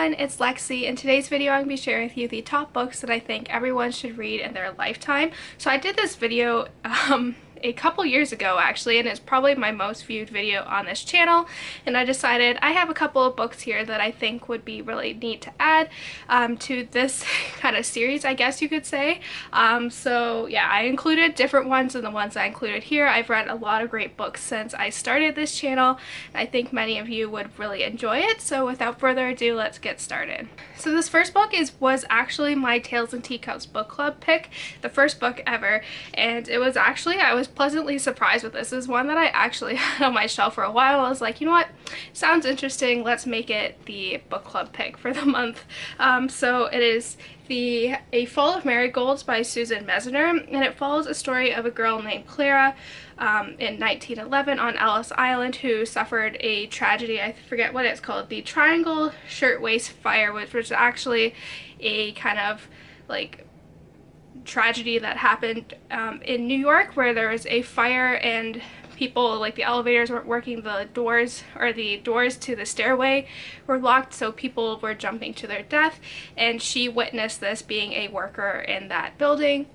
everyone, it's Lexi. In today's video I'm going to be sharing with you the top books that I think everyone should read in their lifetime. So I did this video a couple years ago actually, and it's probably my most viewed video on this channel, and I decided I have a couple of books here that I think would be really neat to add to this kind of series, I guess you could say. So yeah, I included different ones than the ones I included here. I've read a lot of great books since I started this channel, and I think many of you would really enjoy it. So without further ado, let's get started. So this first book was actually my Tales and Teacups book club pick, the first book ever, and it was actually, I was pleasantly surprised with this. This is one that I actually had on my shelf for a while. I was like, you know what, sounds interesting, let's make it the book club pick for the month. So it is A Fall of Marigolds by Susan Meissner, and it follows a story of a girl named Clara in 1911 on Ellis Island who suffered a tragedy. I forget what it's called, the Triangle Shirtwaist Fire, which was actually a kind of like tragedy that happened in New York, where there was a fire and people, like the elevators weren't working, the doors to the stairway were locked, so people were jumping to their death, and she witnessed this being a worker in that building.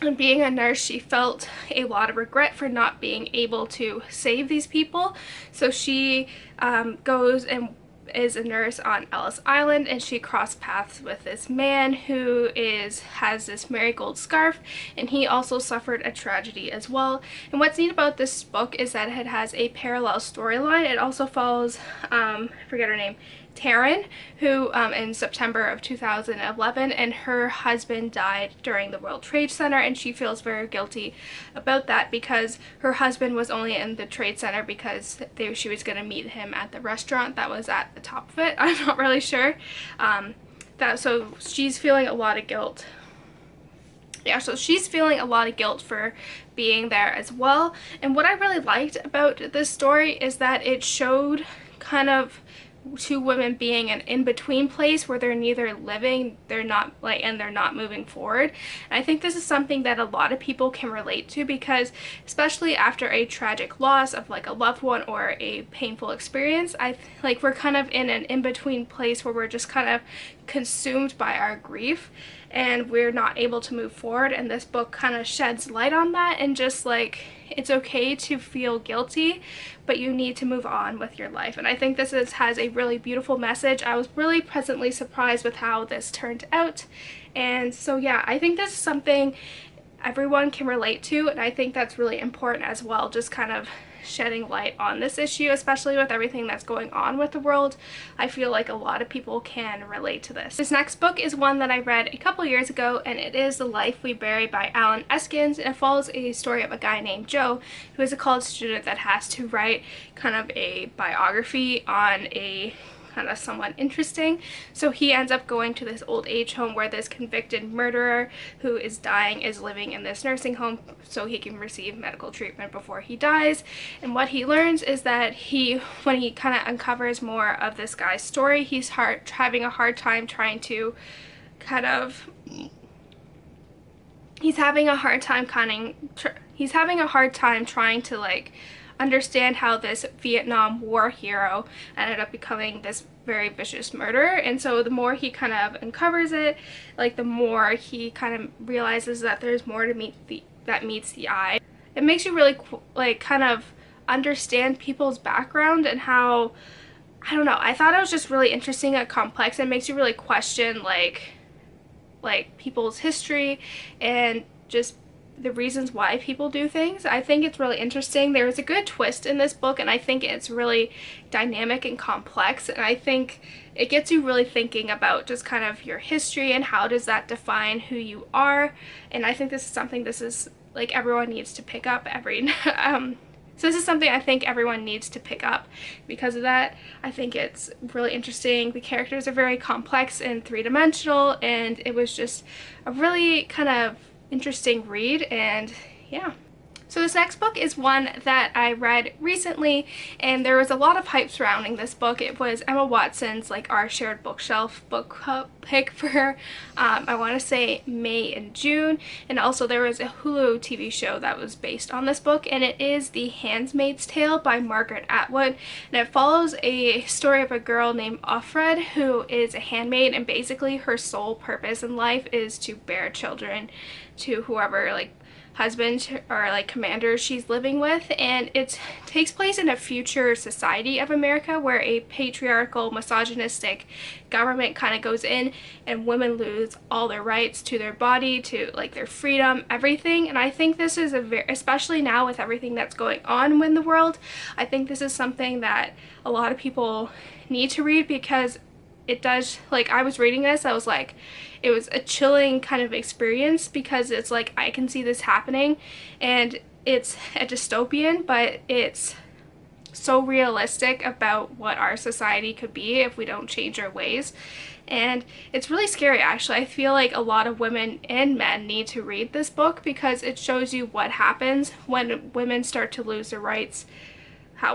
And being a nurse, she felt a lot of regret for not being able to save these people, so she goes and is a nurse on Ellis Island, and she crossed paths with this man who has this marigold scarf, and he also suffered a tragedy as well. And what's neat about this book is that it has a parallel storyline. It also follows I forget her name, Taryn, who in September of 2011, and her husband died during the World Trade Center, and she feels very guilty about that because her husband was only in the Trade Center because she was going to meet him at the restaurant that was at the top of it. I'm not really sure. So she's feeling a lot of guilt. Yeah, so she's feeling a lot of guilt for being there as well. And what I really liked about this story is that it showed kind of two women being an in-between place where they're neither living, and they're not moving forward. And I think this is something that a lot of people can relate to, because especially after a tragic loss of like a loved one or a painful experience, we're kind of in an in-between place where we're just kind of consumed by our grief and we're not able to move forward. And this book kind of sheds light on that, and just like, it's okay to feel guilty, but you need to move on with your life. And I think this has a really beautiful message. I was really pleasantly surprised with how this turned out. And so yeah, I think this is something everyone can relate to, and I think that's really important as well, just kind of shedding light on this issue, especially with everything that's going on with the world. I feel like a lot of people can relate to this. This next book is one that I read a couple years ago, and it is The Life We Bury by Eskens, and it follows a story of a guy named Joe who is a college student that has to write kind of a biography on a kind of someone interesting. So he ends up going to this old age home where this convicted murderer who is dying is living in this nursing home so he can receive medical treatment before he dies. And what he learns is that when he kind of uncovers more of this guy's story, he's having a hard time trying to like understand how this Vietnam War hero ended up becoming this very vicious murderer. And so the more he kind of uncovers it, like the more he kind of realizes that there's more to that meets the eye. It makes you really like kind of understand people's background and how, I don't know, I thought it was just really interesting and complex. It makes you really question like people's history and just the reasons why people do things. I think it's really interesting. There is a good twist in this book, and I think it's really dynamic and complex, and I think it gets you really thinking about just kind of your history and how does that define who you are. And I think this is something everyone needs to pick up so this is something I think everyone needs to pick up because of that. I think it's really interesting. The characters are very complex and three-dimensional, and it was just a really kind of interesting read. And yeah, So this next book is one that I read recently, and there was a lot of hype surrounding this book. It was Emma Watson's, like, our shared bookshelf book club pick for I want to say May and June, and also there was a Hulu TV show that was based on this book, and it is The Handmaid's Tale by Margaret Atwood, and it follows a story of a girl named Offred who is a handmaid, and basically her sole purpose in life is to bear children to whoever, like, husband or like commander she's living with. And it takes place in a future society of America where a patriarchal, misogynistic government kind of goes in and women lose all their rights to their body, to like their freedom, everything. And I think this is especially now with everything that's going on in the world, I think this is something that a lot of people need to read, because it does, like, I was reading this, I was like, it was a chilling kind of experience, because it's like I can see this happening, and it's a dystopian, but it's so realistic about what our society could be if we don't change our ways. And it's really scary, actually. I feel like a lot of women and men need to read this book, because it shows you what happens when women start to lose their rights,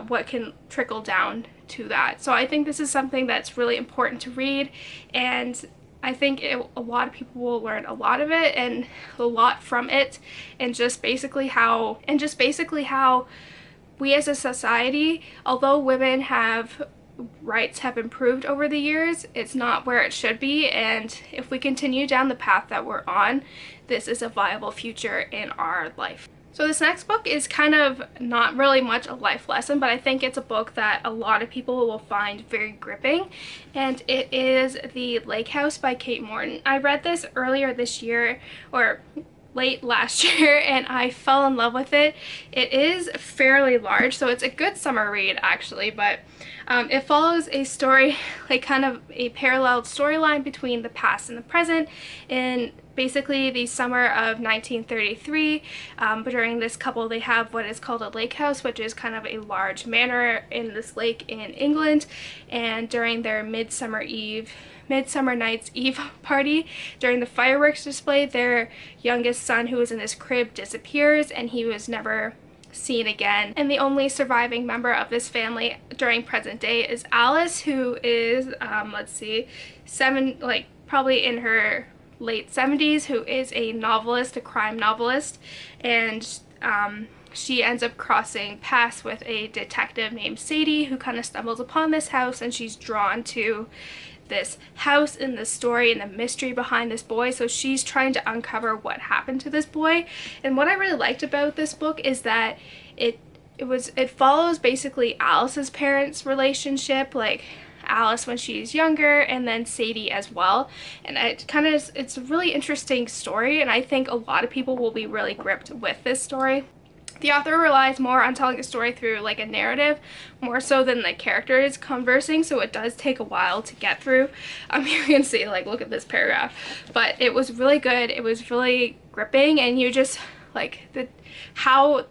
what can trickle down to that. So I think this is something that's really important to read, and I think a lot of people will learn a lot of it and a lot from it, and just basically how we as a society, although women have rights have improved over the years, it's not where it should be. And if we continue down the path that we're on, this is a viable future in our life. So this next book is kind of not really much a life lesson, but I think it's a book that a lot of people will find very gripping, and it is The Lake House by Kate Morton. I read this earlier this year, or late last year, and I fell in love with it. It is fairly large, so it's a good summer read actually, but it follows a story, like kind of a parallel storyline between the past and the present in basically the summer of 1933. But during this couple, they have what is called a lake house, which is kind of a large manor in this lake in England, and during their Midsummer Night's Eve party, during the fireworks display, their youngest son, who was in his crib, disappears, and he was never seen again. And the only surviving member of this family during present day is Alice, who is let's see, probably in her late 70s, who is a novelist, a crime novelist, and she ends up crossing paths with a detective named Sadie, who kind of stumbles upon this house, and she's drawn to this house and the story and the mystery behind this boy. So she's trying to uncover what happened to this boy. And what I really liked about this book is that it follows basically Alice's parents' relationship, like Alice when she's younger, and then Sadie as well. And it's a really interesting story, and I think a lot of people will be really gripped with this story. The author relies more on telling the story through like a narrative, more so than the characters conversing, so it does take a while to get through. You can see, like, look at this paragraph. But it was really good, it was really gripping, and you just, like, the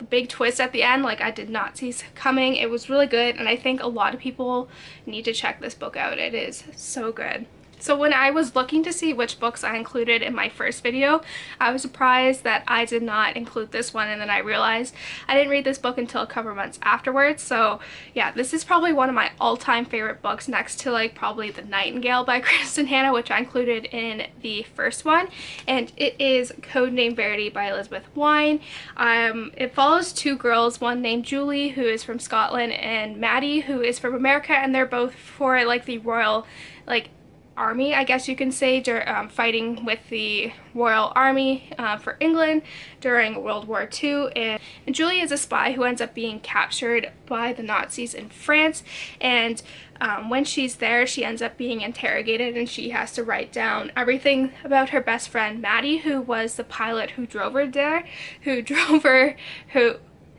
big twist at the end, like, I did not see coming. It was really good, and I think a lot of people need to check this book out. It is so good. So when I was looking to see which books I included in my first video, I was surprised that I did not include this one, and then I realized I didn't read this book until a couple months afterwards. So yeah, this is probably one of my all-time favorite books, next to like probably The Nightingale by Kristen Hanna, which I included in the first one, and it is Codename Verity by Elizabeth Wein. It follows two girls, one named Julie, who is from Scotland, and Maddie, who is from America, and they're both for like the royal, like, army, I guess you can say, fighting with the Royal Army for England during World War II. And Julie is a spy who ends up being captured by the Nazis in France, and when she's there, she ends up being interrogated, and she has to write down everything about her best friend Maddie, who was the pilot who drove her there,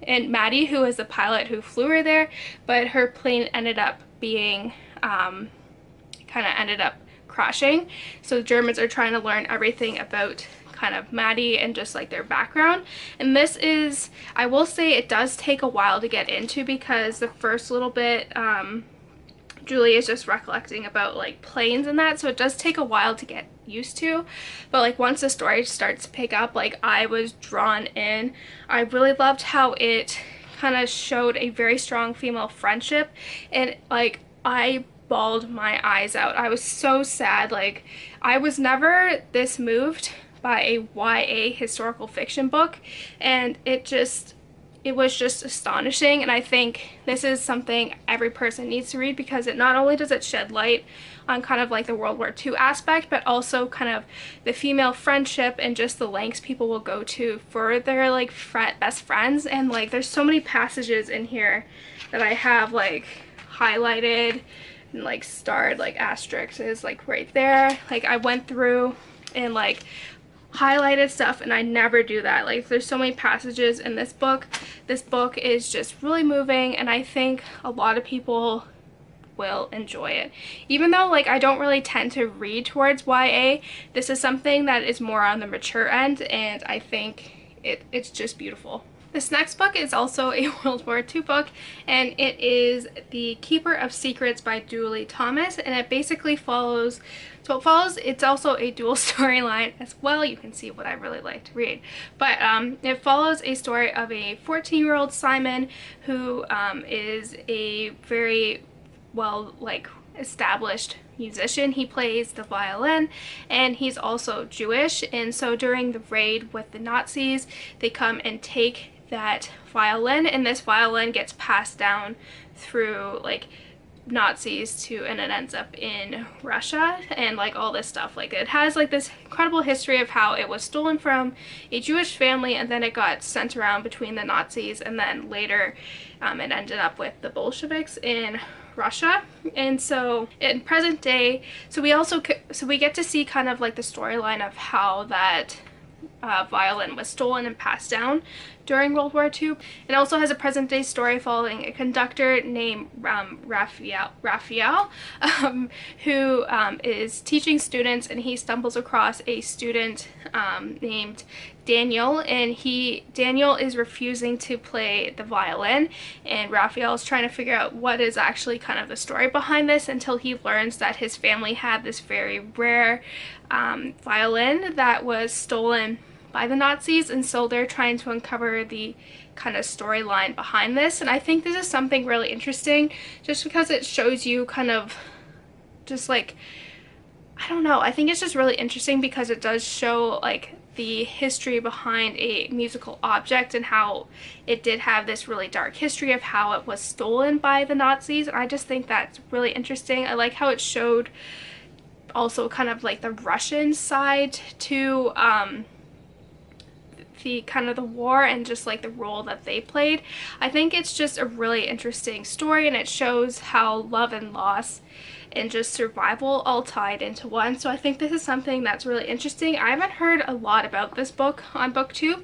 and Maddie, who was the pilot who flew her there, but her plane ended up being ended up crashing. So the Germans are trying to learn everything about kind of Maddie and just like their background. And this is, I will say, it does take a while to get into, because the first little bit Julie is just recollecting about like planes and that, so it does take a while to get used to, but like once the story starts to pick up, like I was drawn in. I really loved how it kind of showed a very strong female friendship, and like I bawled my eyes out. I was so sad. Like I was never this moved by a YA historical fiction book, and it was just astonishing. And I think this is something every person needs to read, because it not only does it shed light on kind of like the World War II aspect, but also kind of the female friendship and just the lengths people will go to for their like best friends. And like there's so many passages in here that I have like highlighted and like starred, like asterisks is like right there. Like I went through and like highlighted stuff, and I never do that. Like there's so many passages in this book. This book is just really moving, and I think a lot of people will enjoy it. Even though like I don't really tend to read towards YA, this is something that is more on the mature end, and I think it's just beautiful. This next book is also a World War II book, and it is The Keeper of Secrets by Julie Thomas, and it basically follows, it's also a dual storyline as well. You can see what I really like to read. But it follows a story of a 14-year-old Simon who is a very well like established musician. He plays the violin, and he's also Jewish, and so during the raid with the Nazis, they come and take that violin, and this violin gets passed down through like Nazis to, and it ends up in Russia, and like all this stuff. Like it has like this incredible history of how it was stolen from a Jewish family, and then it got sent around between the Nazis, and then later it ended up with the Bolsheviks in Russia. And so in present day, so we get to see kind of like the storyline of how that violin was stolen and passed down during World War II. It also has a present day story following a conductor named Raphael, who is teaching students, and he stumbles across a student named Daniel, and Daniel is refusing to play the violin, and Raphael is trying to figure out what is actually kind of the story behind this, until he learns that his family had this very rare violin that was stolen by the Nazis, and so they're trying to uncover the kind of storyline behind this. And I think this is something really interesting, just because it shows you kind of just like, I don't know, I think it's just really interesting because it does show like the history behind a musical object, and how it did have this really dark history of how it was stolen by the Nazis. And I just think that's really interesting. I like how it showed also kind of like the Russian side to the kind of the war, and just like the role that they played. I think it's just a really interesting story, and it shows how love and loss and just survival all tied into one. So I think this is something that's really interesting. I haven't heard a lot about this book on BookTube,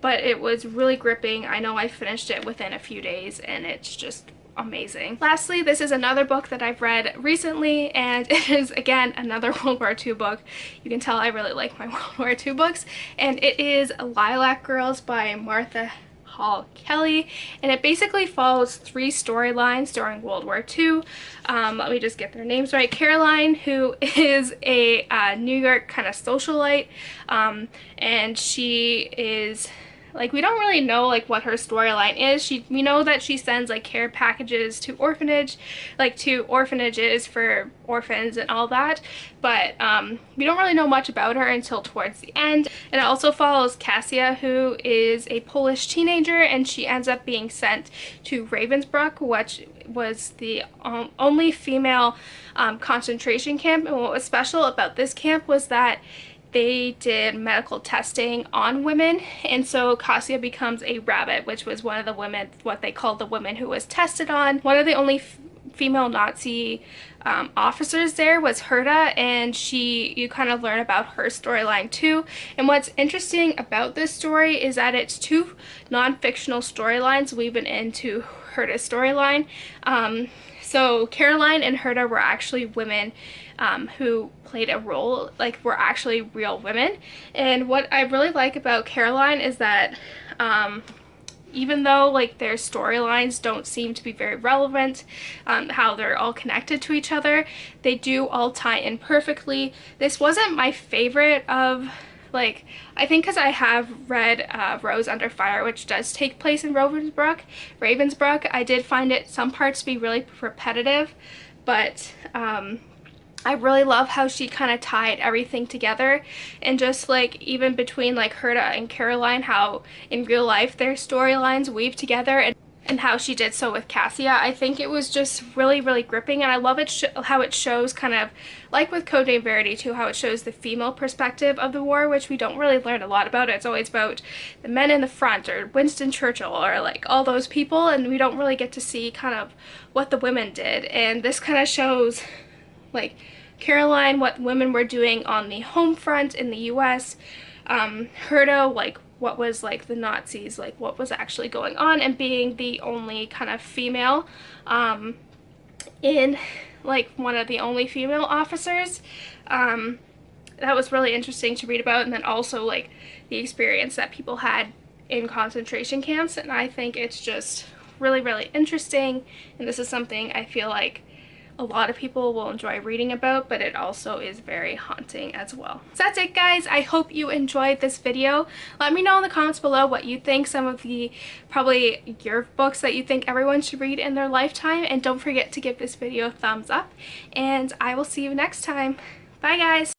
but it was really gripping. I know I finished it within a few days, and it's just amazing. Lastly, this is another book that I've read recently, and it is again another World War II book. You can tell I really like my World War II books, and it is Lilac Girls by Martha Hall Kelly, and it basically follows 3 storylines during World War II. Let me just get their names right. Caroline, who is a New York kind of socialite, and she is like, we don't really know like what her storyline is. We know that she sends like care packages to orphanages for orphans and all that, but we don't really know much about her until towards the end. And it also follows Kasia, who is a Polish teenager, and she ends up being sent to Ravensbrück, which was the only female concentration camp. And what was special about this camp was that they did medical testing on women, and so Kasia becomes a rabbit, which was one of the women, what they called the women who was tested on. One of the only female Nazi officers there was Herta, and you kind of learn about her storyline too. And what's interesting about this story is that it's 2 non-fictional storylines woven into Herta's storyline. So Caroline and Herta were actually women who played a role, like were actually real women. And what I really like about Caroline is that even though like their storylines don't seem to be very relevant, how they're all connected to each other, they do all tie in perfectly. This wasn't my favorite of, like, I think because I have read Rose Under Fire, which does take place in Ravensbrück. I did find it some parts to be really repetitive, but I really love how she kind of tied everything together, and just like even between like Herta and Caroline, how in real life their storylines weave together, and how she did so with Cassia. I think it was just really, really gripping, and I love it how it shows kind of, like with Codename Verity too, how it shows the female perspective of the war, which we don't really learn a lot about. It's always about the men in the front, or Winston Churchill, or like all those people, and we don't really get to see kind of what the women did. And this kind of shows like Caroline, what women were doing on the home front in the US, Herta, like what was like the Nazis, like what was actually going on, and being the only kind of female in like one of the only female officers. That was really interesting to read about, and then also like the experience that people had in concentration camps, and I think it's just really, really interesting, and this is something I feel like a lot of people will enjoy reading about, but it also is very haunting as well. So that's it, guys. I hope you enjoyed this video. Let me know in the comments below what you think, some of the probably your books that you think everyone should read in their lifetime, and don't forget to give this video a thumbs up, and I will see you next time. Bye, guys.